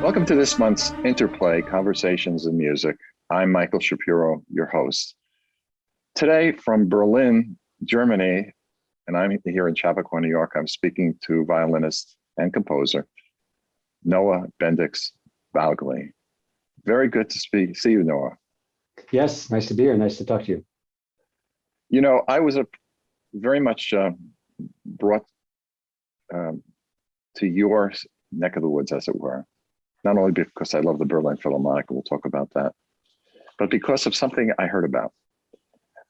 Welcome to this month's Interplay Conversations in Music. I'm Michael Shapiro, your host. Today from Berlin, Germany, and I'm here in Chappaqua, New York, I'm speaking to violinist and composer Noah Bendix Balgley. Very good to see you, Noah. Yes, nice to be here. Nice to talk to you. You know, I was very much brought to your neck of the woods, as it were. Not only because I love the Berlin Philharmonic, we'll talk about that, but because of something I heard about.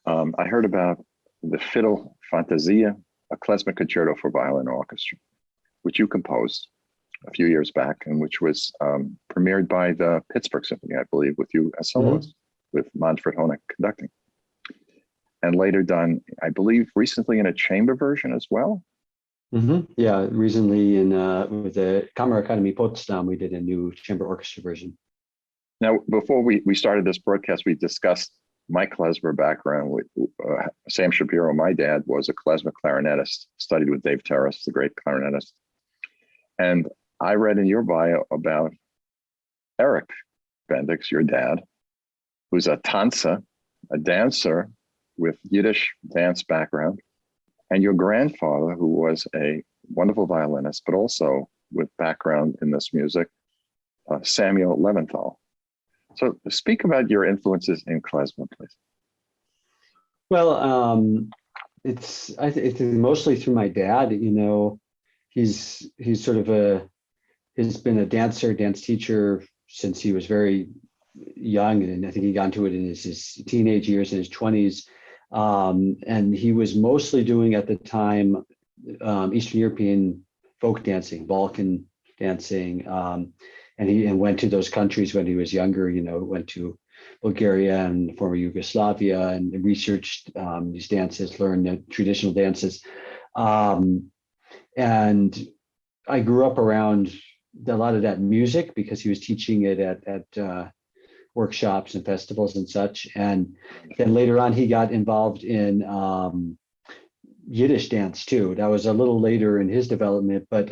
I heard about the Fiddle Fantasia, a klezmer concerto for violin orchestra, which you composed a few years back, and which was premiered by the Pittsburgh Symphony, I believe, with you as soloist, with Manfred Honeck conducting. And later done, I believe, recently in a chamber version as well. Yeah, recently with the Kammerakademie Potsdam, we did a new chamber orchestra version. Now, before we started this broadcast, we discussed my klezmer background. With Sam Shapiro, my dad, was a klezmer clarinetist, studied with Dave Terrace, the great clarinetist. And I read in your bio about Eric Bendix, your dad, who's a tanza, a dancer with Yiddish dance background, and your grandfather, who was a wonderful violinist, but also with background in this music, Samuel Leventhal. So speak about your influences in klezmer, please. Well, it's mostly through my dad. You know, he's sort of he's been a dance teacher since he was very young, and I think he got into it in his teenage years, in his 20s. And he was mostly doing at the time Eastern European folk dancing, Balkan dancing, and he went to those countries when he was younger. You know, went to Bulgaria and former Yugoslavia and researched these dances, learned the traditional dances, and I grew up around a lot of that music because he was teaching it at workshops and festivals and such. And then later on, he got involved in Yiddish dance too. That was a little later in his development, but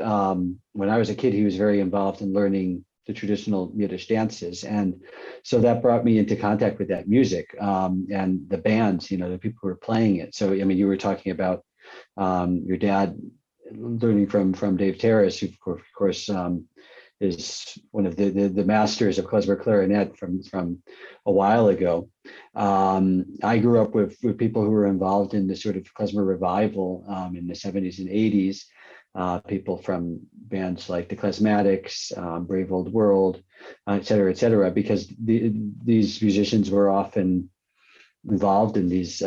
when I was a kid, he was very involved in learning the traditional Yiddish dances. And so that brought me into contact with that music and the bands, you know, the people who were playing it. So, I mean, you were talking about your dad learning from Dave Terrace, who of course is one of the masters of klezmer clarinet from a while ago. I grew up with people who were involved in the sort of klezmer revival in the 70s and 80s, people from bands like the Klezmatics, Brave Old World, et cetera, because these musicians were often involved in these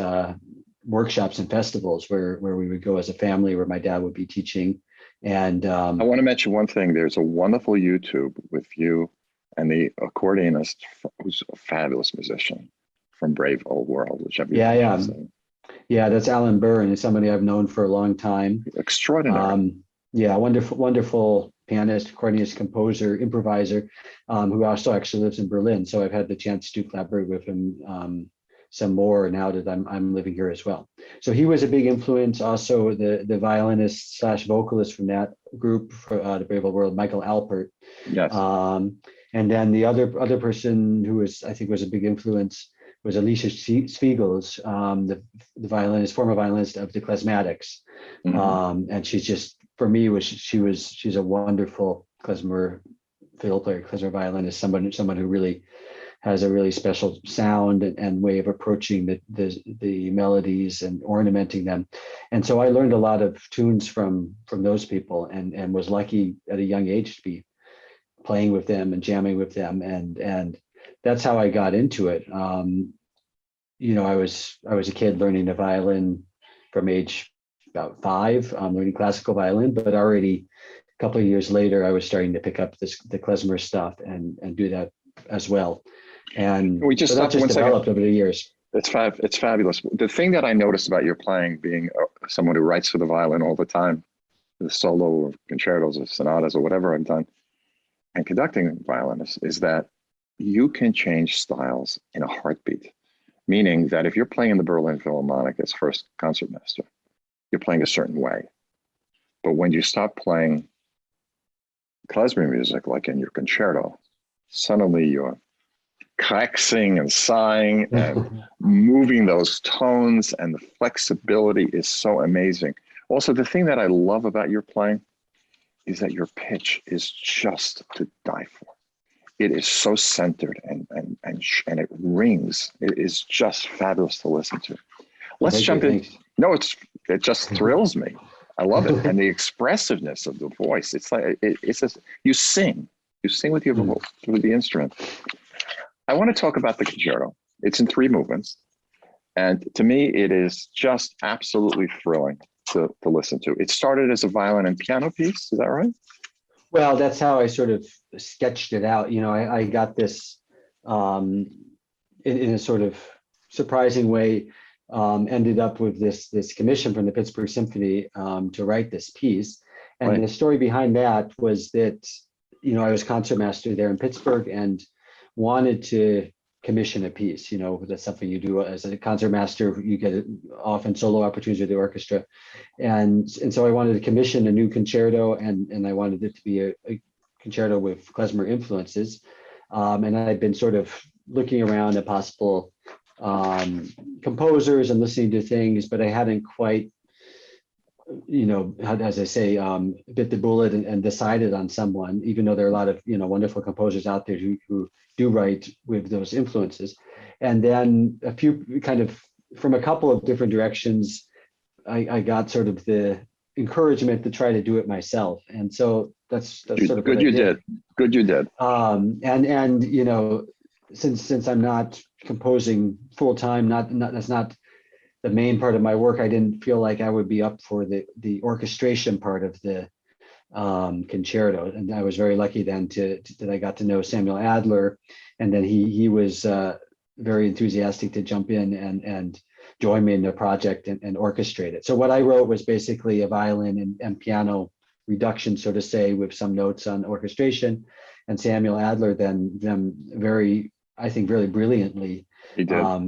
workshops and festivals where we would go as a family, where my dad would be teaching. And I want to mention one thing. There's a wonderful YouTube with you and the accordionist, who's a fabulous musician from Brave Old World, which yeah, that's Alan Burr, and he's somebody I've known for a long time. Extraordinary. Yeah, wonderful pianist, accordionist, composer, improviser, who also actually lives in Berlin. So I've had the chance to collaborate with him some more now that I'm living here as well. So he was a big influence. Also, the violinist / vocalist from that group, the Brave Old World, Michael Alpert. Yes. And then the other person who I think was a big influence was Alicia Spiegels, the violinist, former violinist of the Klezmatics. And she's just, for me, she's a wonderful klezmer fiddle player, klezmer violinist, someone who really has a really special sound and way of approaching the melodies and ornamenting them. And so I learned a lot of tunes from those people, and was lucky at a young age to be playing with them and jamming with them. And that's how I got into it. You know, I was a kid learning the violin from age about 5, learning classical violin, but already a couple of years later, I was starting to pick up the klezmer stuff and do that as well. And we just, so that just developed over the years. It's fabulous. The thing that I noticed about your playing, being someone who writes for the violin all the time, the solo or concertos or sonatas or whatever I've done, and conducting violinists, is that you can change styles in a heartbeat. Meaning that if you're playing in the Berlin Philharmonic as first concertmaster, you're playing a certain way. But when you stop playing klezmer music, like in your concerto, suddenly you're cracking and sighing and moving those tones, and the flexibility is so amazing. Also, the thing that I love about your playing is that your pitch is just to die for. It is so centered and it rings. It is just fabulous to listen to. Let's jump in. No, it just thrills me. I love it, and the expressiveness of the voice. It's like it's just, you sing with your voice, with the instrument. I want to talk about the concerto. It's in 3 movements, and to me, it is just absolutely thrilling to listen to. It started as a violin and piano piece. Is that right? Well, that's how I sort of sketched it out. You know, I got this in a sort of surprising way. Ended up with this commission from the Pittsburgh Symphony to write this piece. And Right. the story behind that was that, you know, I was concertmaster there in Pittsburgh and wanted to commission a piece. You know, that's something you do as a concertmaster. You get often solo opportunities with the orchestra. And so I wanted to commission a new concerto, and I wanted it to be a concerto with klezmer influences. And I'd been sort of looking around at possible composers and listening to things, but I hadn't quite, you know, as I say, bit the bullet and decided on someone, even though there are a lot of, you know, wonderful composers out there who do write with those influences. And then a few kind of from a couple of different directions, I got sort of the encouragement to try to do it myself. And so that's sort of good. You did. Good. You did. And you know, since I'm not composing full time, that's not the main part of my work. I didn't feel like I would be up for the orchestration part of the concerto, and I was very lucky then that I got to know Samuel Adler, and then he was very enthusiastic to jump in and join me in the project and orchestrate it. So what I wrote was basically a violin and piano reduction, so to say, with some notes on orchestration, and Samuel Adler then very, I think, really brilliantly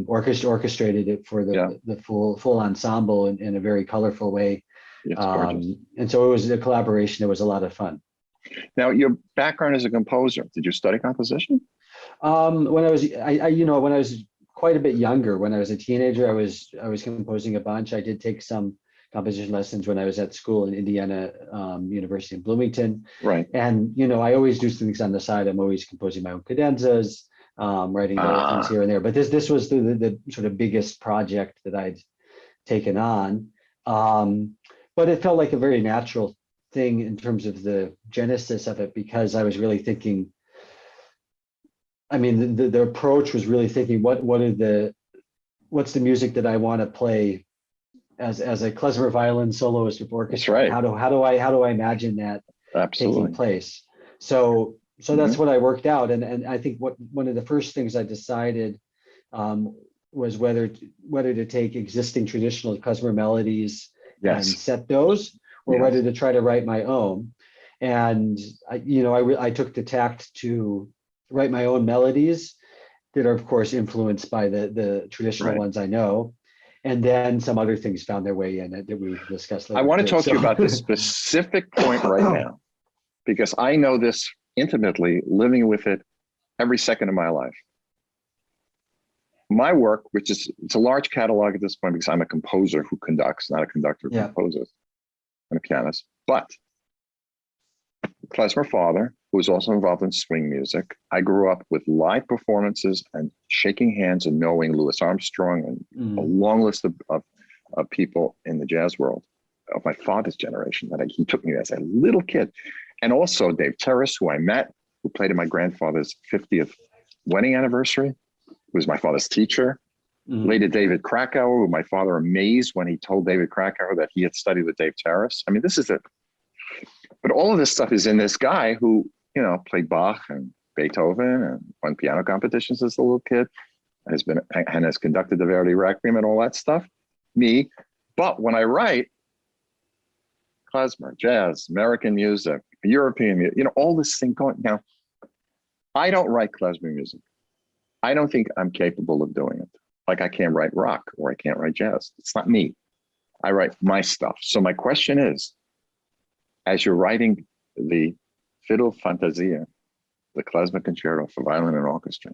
orchestrated it for the full ensemble in a very colorful way. And so it was a collaboration. It was a lot of fun. Now, your background as a composer, did you study composition? When I was, you know, when I was quite a bit younger, when I was a teenager, I was composing a bunch. I did take some composition lessons when I was at school in Indiana University in Bloomington. Right. And, you know, I always do things on the side. I'm always composing my own cadenzas, writing little things here and there. But this was the sort of biggest project that I'd taken on. But it felt like a very natural thing in terms of the genesis of it, because I was really thinking, I mean, the approach was really thinking, what's the music that I want to play as a klezmer violin soloist with orchestra? Right. How do I imagine that taking place? So that's what I worked out, and I think one of the first things I decided was whether to take existing traditional klezmer melodies and set those, or whether to try to write my own. And I took the tact to write my own melodies that are, of course, influenced by the traditional ones I know. And then some other things found their way in it that we discussed later. I want to talk to you about this specific point right now, because I know this intimately, living with it every second of my life. My work, it's a large catalog at this point, because I'm a composer who conducts, not a conductor who composes, and a pianist. But klezmer father, who was also involved in swing music. I grew up with live performances and shaking hands and knowing Louis Armstrong and a long list of people in the jazz world of my father's generation that he took me as a little kid. And also Dave Terrace, who I met, who played at my grandfather's 50th wedding anniversary, who was my father's teacher. Later, David Krakauer, who my father amazed when he told David Krakauer that he had studied with Dave Terrace. I mean, this is it. But all of this stuff is in this guy who, you know, played Bach and Beethoven and won piano competitions as a little kid, and has conducted the Verdi Requiem and all that stuff. Me. But when I write klezmer, jazz, American music, European music, you know, all this thing going. Now, I don't write klezmer music. I don't think I'm capable of doing it. Like I can't write rock or I can't write jazz. It's not me. I write my stuff. So my question is, as you're writing the Fiddle Fantasia, the Klezmer Concerto for Violin and Orchestra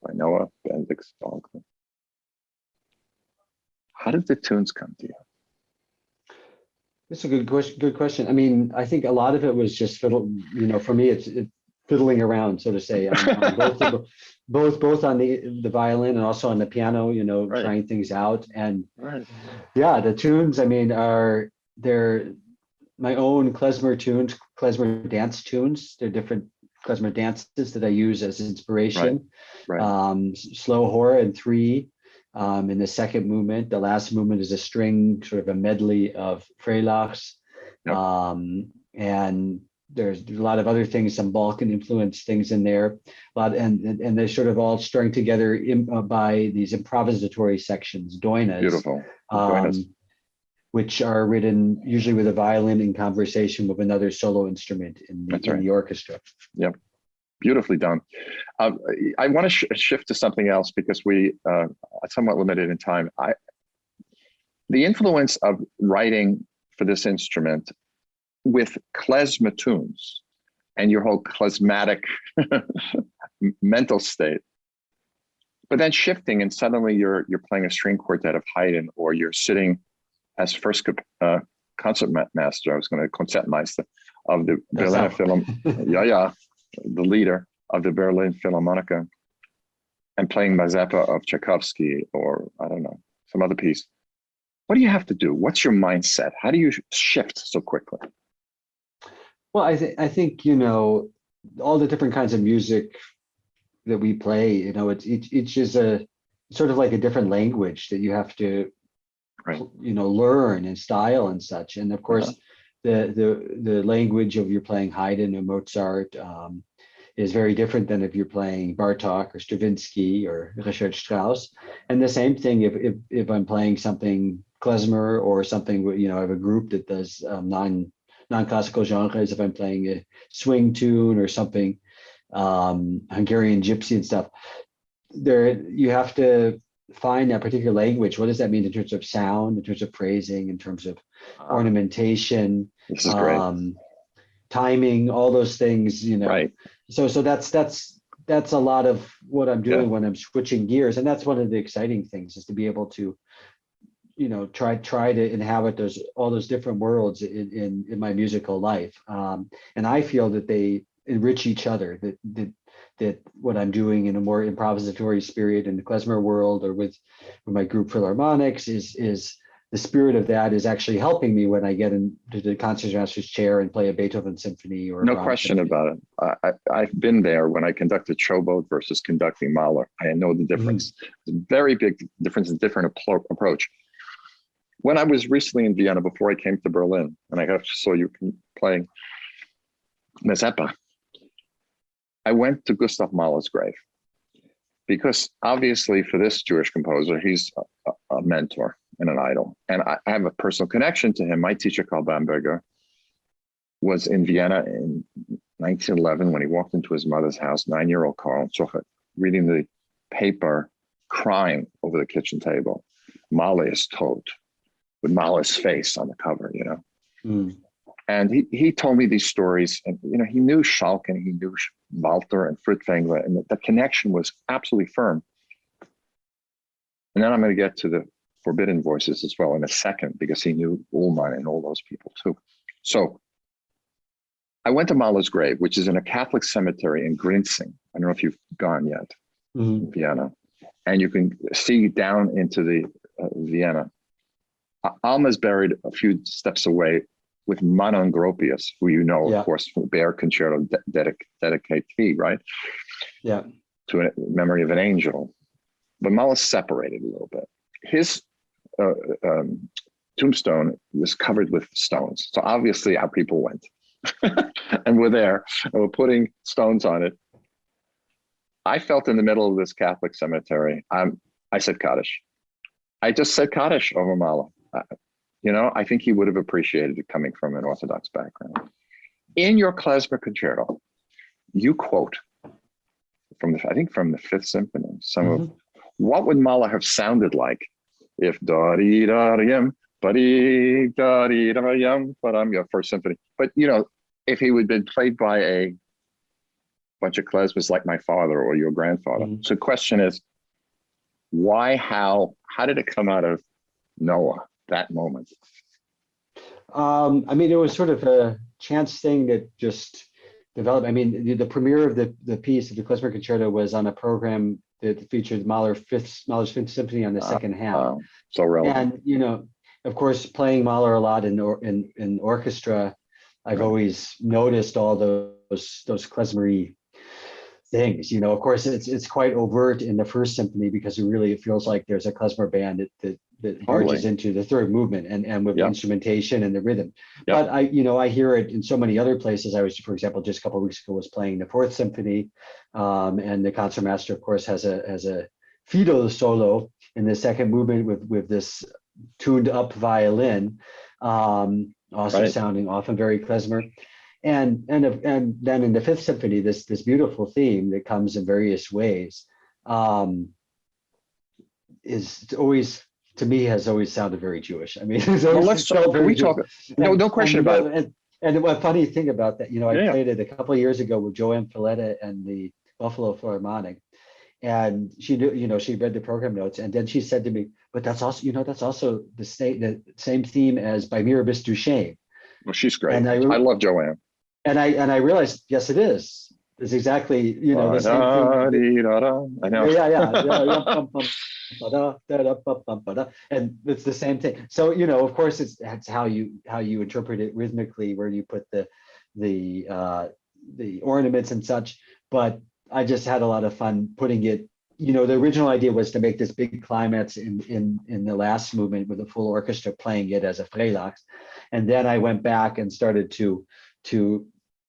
by Noah Bendix Balgley. How did the tunes come to you? That's a good question. Good question. I mean, I think a lot of it was just fiddle. You know, for me, it's fiddling around, so to say, on both on the violin and also on the piano. You know, Right. trying things out. And Right. yeah, the tunes. I mean, they're my own klezmer tunes, klezmer dance tunes. They're different klezmer dances that I use as inspiration. Right. Slow horror in 3. In the second movement, the last movement is a string, sort of a medley of Freilachs. Yep. And there's a lot of other things, some Balkan influence things in there. And they're sort of all strung together by these improvisatory sections, doinas. Beautiful. Which are written usually with a violin in conversation with another solo instrument in the orchestra. Yep. Beautifully done. I want to shift to something else because we are somewhat limited in time. The influence of writing for this instrument with klezmer tunes and your whole klezmatic mental state, but then shifting and suddenly you're playing a string quartet of Haydn, or you're sitting as first concert master. I was going to Concertmeister of the Berliner Philharmonic. The leader of the Berlin Philharmonic, and playing Mazeppa of Tchaikovsky, or I don't know, some other piece. What do you have to do? What's your mindset? How do you shift so quickly? Well, I think, you know, all the different kinds of music that we play, you know, each is a sort of like a different language that you have to, you know, learn and style and such. And of course, the language of you're playing Haydn or Mozart is very different than if you're playing Bartók or Stravinsky or Richard Strauss. And the same thing if I'm playing something klezmer or something, you know, I have a group that does non-classical genres. If I'm playing a swing tune or something, Hungarian gypsy and stuff, you have to find that particular language. What does that mean in terms of sound, in terms of phrasing, in terms of ornamentation, this is great. Timing, all those things, you know. Right. So that's a lot of what I'm doing when I'm switching gears, and that's one of the exciting things, is to be able to, you know, try to inhabit all those different worlds in my musical life. And I feel that they enrich each other. That what I'm doing in a more improvisatory spirit in the klezmer world, or with my group Philharmonics, is the spirit of that is actually helping me when I get into the concertmaster's chair and play a Beethoven symphony or no question symphony. About it. I've been there when I conducted Showboat versus conducting Mahler. I know the difference. It's a very big difference, a different approach. When I was recently in Vienna, before I came to Berlin, and I saw you playing Mazeppa, I went to Gustav Mahler's grave, because obviously for this Jewish composer, he's a mentor and an idol. And I have a personal connection to him. My teacher, Karl Bamberger, was in Vienna in 1911 when he walked into his mother's house, 9-year-old Karl, reading the paper, crying over the kitchen table. Mahler is tot, with Mahler's face on the cover, you know. And he told me these stories, and you know, he knew Schalk and he knew Walter and Furtwängler, and the connection was absolutely firm. And then I'm going to get to the Forbidden Voices as well in a second, because he knew Ullmann and all those people too. So I went to Mahler's grave, which is in a Catholic cemetery in Grinzing. I don't know if you've gone yet, in Vienna, and you can see down into the Vienna. Alma's buried a few steps away with Manon Gropius, who you know, of course, from Bear Concerto Dedicatee, right? Yeah. To a memory of an angel. But Mahler's separated a little bit. His tombstone was covered with stones. So obviously our people went and were there and were putting stones on it. I felt in the middle of this Catholic cemetery. I said Kaddish. I just said Kaddish over Mahler. You know, I think he would have appreciated it coming from an Orthodox background. In your klezmer concerto, you quote from the Fifth Symphony, some of what would Mahler have sounded like if da-dee-da-dee-yum, ba-dee-da-dee-da-yum, but I'm your First Symphony. But you know, if he would have been played by a bunch of klezmers like my father or your grandfather. Mhm. So the question is, why, how did it come out of Noah, that moment? I mean, it was sort of a chance thing that just developed. I mean, the premiere of the piece of the Klezmer Concerto was on a program that featured Mahler's Fifth Symphony on the second half. So relevant. And, you know, of course, playing Mahler a lot in orchestra, I've Right. always noticed all those klezmery things. You know, of course, it's quite overt in the first symphony because it feels like there's a klezmer band that barges into the third movement and with the instrumentation and the rhythm. But I hear it in so many other places. I was, for example, just a couple of weeks ago was playing the Fourth Symphony, and the concertmaster, of course, has a fiddle solo in the second movement with this tuned up violin, also sounding often very klezmer. And then in the Fifth Symphony, this beautiful theme that comes in various ways is always, to me, has always sounded very Jewish. I mean, it's always felt very Jewish. No question about it. And a funny thing about that, you know, I played it a couple of years ago with Joanne Falletta and the Buffalo Philharmonic, and she knew, you know, she read the program notes, and then she said to me, "But that's also, you know, that's also the same theme as by Mirabis Duchesne." Well, she's great. And I love Joanne. And I realized, yes, it is. It's exactly, you know, the same thing. I know. And it's the same thing. So, you know, of course, it's how you interpret it rhythmically, where you put the ornaments and such. But I just had a lot of fun putting it. You know, the original idea was to make this big climax in the last movement with a full orchestra playing it as a Freilach. And then I went back and started to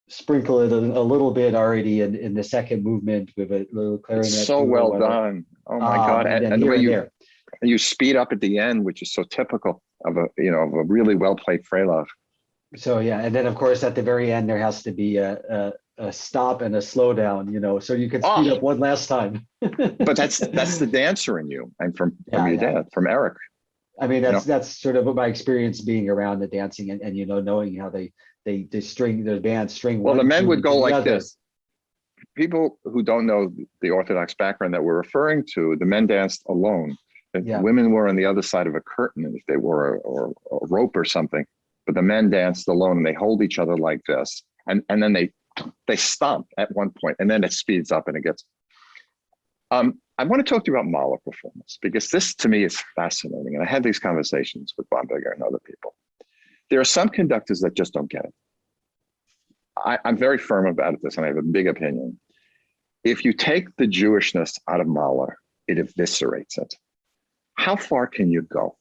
sprinkle it a little bit already in the second movement with a little clarinet. It's so well done. Oh my God. And the way you speed up at the end, which is so typical of a really well played Freilach. So yeah, and then of course at the very end there has to be a stop and a slowdown, you know, so you can speed up one last time. But that's the dancer in you, and from your dad, from Eric. I mean, that's sort of my experience being around the dancing and you know, knowing how they string their band string. Well, the men would go like this. People who don't know the Orthodox background that we're referring to, the men danced alone. The women were on the other side of a curtain if they wore a rope or something. But the men danced alone, and they hold each other like this, and then they stomp at one point, and then it speeds up and it gets. I want to talk to you about Mahler performance, because this to me is fascinating, and I had these conversations with Bomberger and other people. There are some conductors that just don't get it. I'm very firm about this, and I have a big opinion. If you take the Jewishness out of Mahler, it eviscerates it. How far can you go?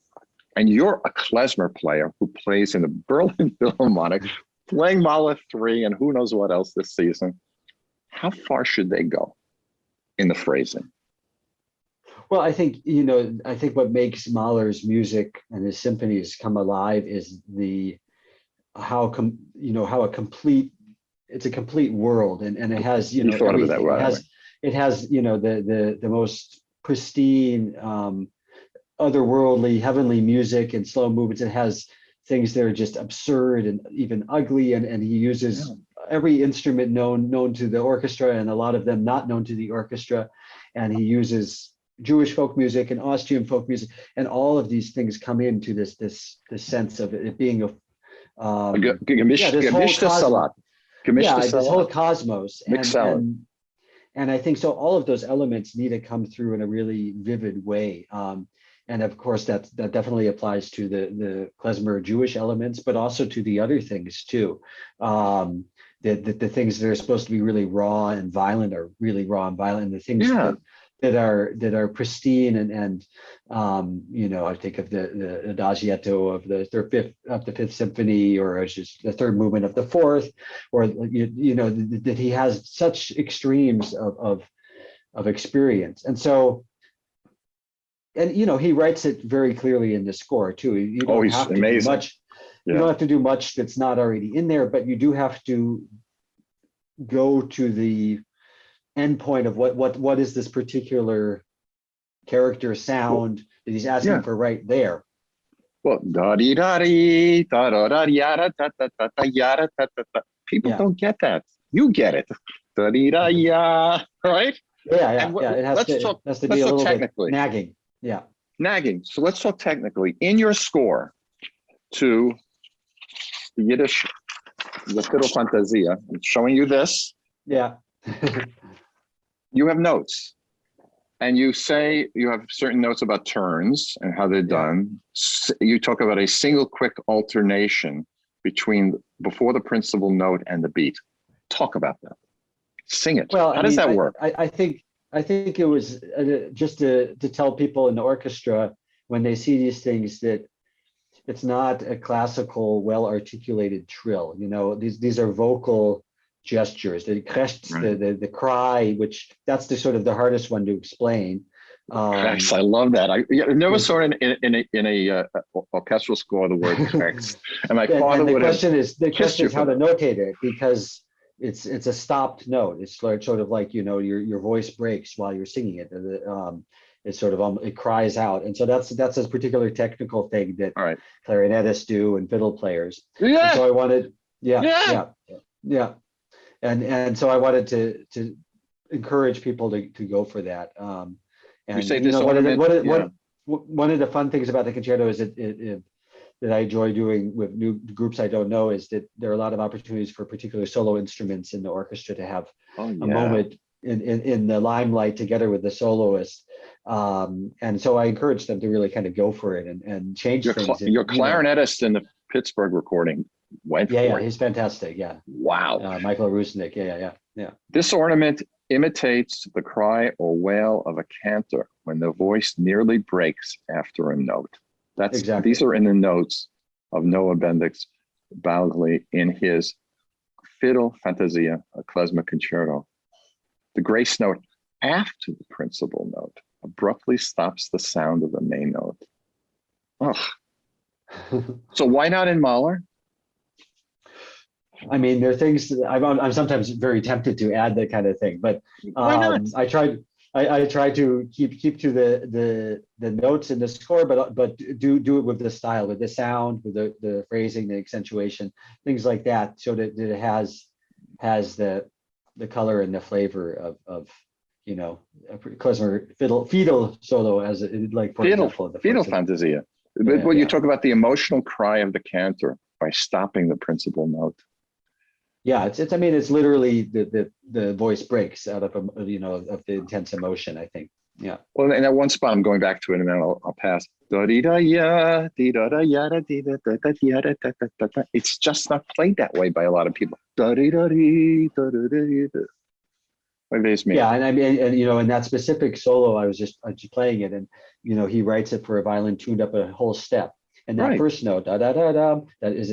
And you're a klezmer player who plays in the Berlin Philharmonic, playing Mahler 3 and who knows what else this season. How far should they go in the phrasing? Well, I think, you know, what makes Mahler's music and his symphonies come alive is it's a complete world, and it has, you know, everything. It has, you know, the most pristine, otherworldly, heavenly music and slow movements. It has things that are just absurd and even ugly, and he uses every instrument known to the orchestra, and a lot of them not known to the orchestra, and he uses Jewish folk music and Austrian folk music, and all of these things come into this sense of it being this whole cosmos, and I think so. All of those elements need to come through in a really vivid way. And of course, that definitely applies to the klezmer Jewish elements, but also to the other things too. The things that are supposed to be really raw and violent are really raw and violent. And the things that are pristine and you know, I think of the adagietto of the Fifth Symphony, or just the third movement of the Fourth, or you know, that he has such extremes of experience. And so, and you know, he writes it very clearly in the score too. You don't have to do much. You don't have to do much that's not already in there, but you do have to go to the end point of what is this particular character sound that he's asking for right there. Well, da-dee-da-dee, da-da-da-yada, da-da-da-da-yada, da-da-da. People Yeah. don't get that. You get it. Da-dee-da-ya, right? Yeah, And yeah. It has to be let's a talk little bit technically. nagging. Yeah. Nagging. So let's talk technically. In your score to the Yiddish, the Fiddle Fantasia, I'm showing you this. Yeah. You have notes. And you say you have certain notes about turns and how they're Yeah. done. You talk about a single quick alternation between before the principal note and the beat. Talk about that. Sing it. Well, How does that work? I think it was just to tell people in the orchestra when they see these things that it's not a classical, well-articulated trill. You know, these are vocal gestures. The crest, Right. the cry, which that's the sort of the hardest one to explain. Yes, I love that. I never saw in a orchestral score the word text, and my father and would have the kissed question you is for how to that. notate it, because it's a stopped note. It's like sort of like, you know, your voice breaks while you're singing it. It's sort of it cries out, and so that's a particular technical thing that All right. clarinetists do and fiddle players. And so Yeah. I wanted, yeah, Yeah. yeah, yeah, and so I wanted to encourage people to go for that. You And say you this know, ornament. Yeah. one of the fun things about the concerto is that I enjoy doing with new groups I don't know is that there are a lot of opportunities for particular solo instruments in the orchestra to have Oh a yeah. moment in the limelight together with the soloist. And so I encourage them to really kind of go for it and change things. Your You know, clarinetist in the Pittsburgh recording went yeah, for yeah, it. he's fantastic. Yeah, Wow. Michael Rusnik. Yeah. This ornament imitates the cry or wail of a cantor when the voice nearly breaks after a note. These Exactly. are in the notes of Noah Bendix Balgley in his Fiddle Fantasia, a klezmer concerto. The grace note after the principal note abruptly stops the sound of the main note. Oh, so why not in Mahler? I mean, there are things that I'm sometimes very tempted to add that kind of thing, but Why not? I try to keep to the notes in the score, but do it with the style, with the sound, with the phrasing, the accentuation, things like that, so that it has the color and the flavor of you know, a klezmer fiddle solo, as it, like for example the Fiddle first. Fantasia. Yeah, When you yeah. talk about the emotional cry of the cantor by stopping the principal note. Yeah, it's I mean, it's literally the voice breaks out of you know, of the intense emotion, I think. Yeah. Well, in that one spot, I'm going back to it, and then I'll pass. It's just not played that way by a lot of people. What does mean? Yeah, and I mean, and you know, in that specific solo, I was just playing it, and you know, he writes it for a violin tuned up a whole step. And that Right. first note, da da da da, that is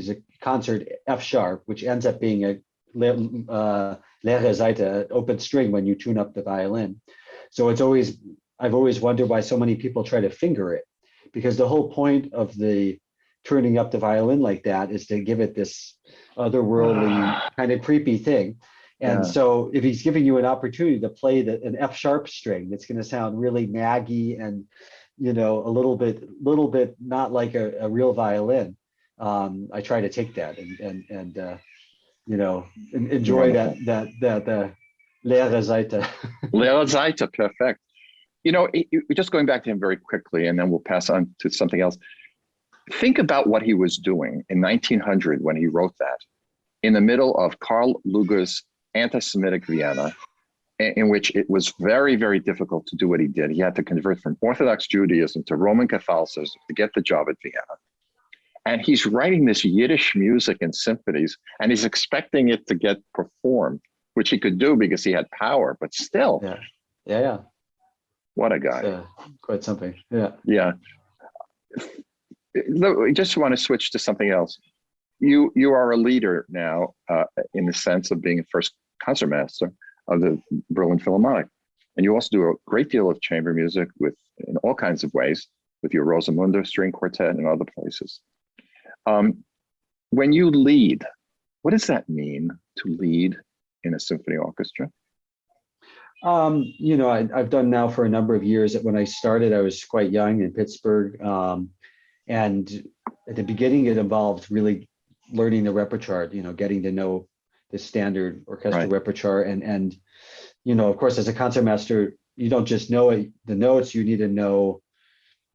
a concert F sharp, which ends up being a leere Seite, open string when you tune up the violin. So I've always wondered why so many people try to finger it, because the whole point of the turning up the violin like that is to give it this otherworldly kind of creepy thing. And Yeah. so if he's giving you an opportunity to play an F sharp string, that's going to sound really naggy and, you know, a little bit not like a real violin. I try to take that and you know, enjoy Wonderful. that leere Seite. Leere Seite, perfect. You know, just going back to him very quickly, and then we'll pass on to something else. Think about what he was doing in 1900 when he wrote that, in the middle of Karl Lueger's anti-Semitic Vienna, in which it was very, very difficult to do what he did. He had to convert from Orthodox Judaism to Roman Catholicism to get the job at Vienna. And he's writing this Yiddish music and symphonies, and he's expecting it to get performed, which he could do because he had power, but still. Yeah. What a guy. Quite something. Yeah. Yeah. I just want to switch to something else. You are a leader now, in the sense of being a first concertmaster of the Berlin Philharmonic, and you also do a great deal of chamber music in all kinds of ways with your Rosamunde string quartet and other places. When you lead, what does that mean to lead in a symphony orchestra? You know, I've done now for a number of years. When I started, I was quite young in Pittsburgh, and at the beginning, it involved really learning the repertoire, getting to know the standard orchestral Right. repertoire. And, of course, as a concertmaster, you don't just know the notes, you need to know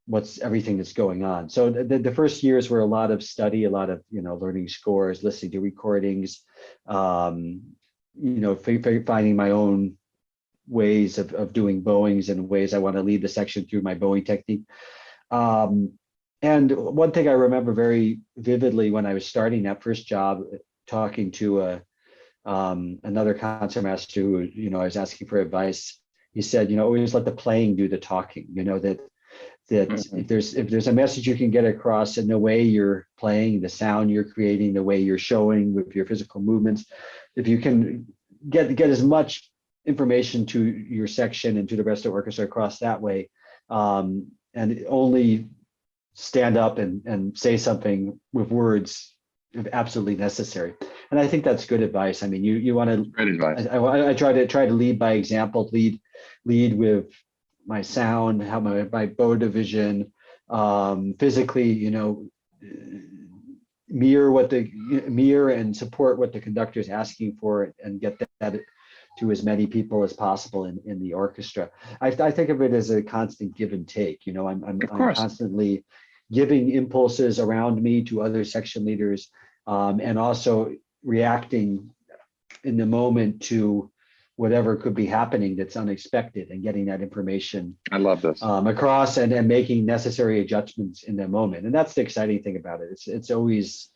what's everything that's going on. So the first years were a lot of study, a lot of, learning scores, listening to recordings, finding my own ways of doing bowings and ways I want to lead the section through my bowing technique. And one thing I remember very vividly when I was starting that first job, talking to another concertmaster who, I was asking for advice. He said, always let the playing do the talking. That if there's a message you can get across in the way you're playing, the sound you're creating, the way you're showing with your physical movements, if you can get as much information to your section and to the rest of the orchestra across that way, and only stand up and say something with words if absolutely necessary. And I think that's good advice. I mean, you want to. Great advice. I try to lead by example, lead with my sound, how my bow division, physically, mirror and support what the conductor is asking for, and get that to as many people as possible in the orchestra. I think of it as a constant give and take. I'm constantly giving impulses around me to other section leaders, and also reacting in the moment to whatever could be happening that's unexpected, and getting that information I love this. across, and making necessary adjustments in the moment. And that's the exciting thing about it. It's always,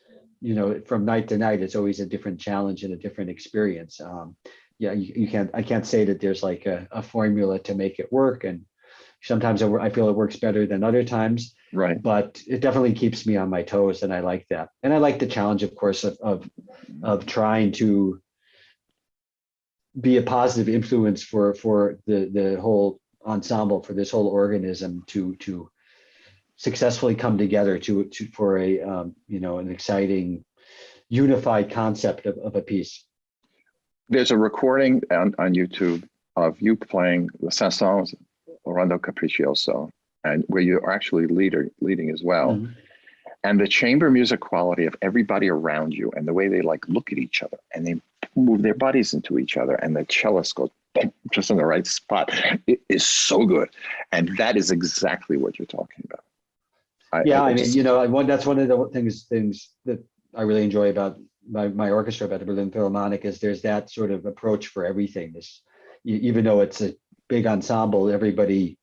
from night to night, it's always a different challenge and a different experience. I can't say that there's like a formula to make it work. And sometimes I feel it works better than other times. Right. But it definitely keeps me on my toes, and I like that. And I like the challenge, of course, of trying to be a positive influence for the whole ensemble, for this whole organism to successfully come together for an exciting unified concept of a piece. There's a recording on YouTube of you playing the Saint-Saëns Rondo Capriccioso, and where you're actually leading as well. Mm-hmm. And the chamber music quality of everybody around you, and the way they like look at each other and they move their bodies into each other, and the cellist goes just in the right spot. It is so good. And that is exactly what you're talking about. That's one of the things that I really enjoy about my orchestra, about the Berlin Philharmonic, is there's that sort of approach for everything. Even though it's a big ensemble, everybody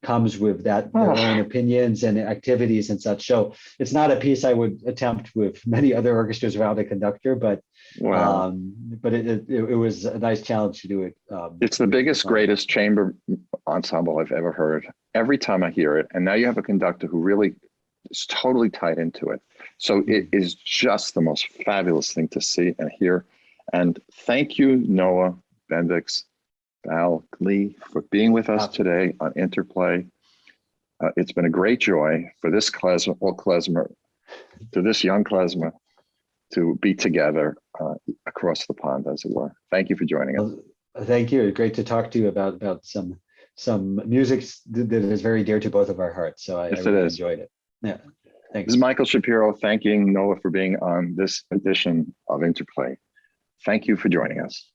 comes with their own opinions and activities and such. So it's not a piece I would attempt with many other orchestras without a conductor, but it was a nice challenge to do it. It's the biggest, greatest chamber ensemble I've ever heard. Every time I hear it, and now you have a conductor who really is totally tied into it. So it is just the most fabulous thing to see and hear. And thank you, Noah Bendix, Balgley, for being with us today on Interplay. It's been a great joy for this klezmer, to this young klezmer, to be together across the pond, as it were. Thank you for joining us. Thank you. Great to talk to you about some music that is very dear to both of our hearts. So I really enjoyed it. Yeah, thanks. This is Michael Shapiro thanking Noah for being on this edition of Interplay. Thank you for joining us.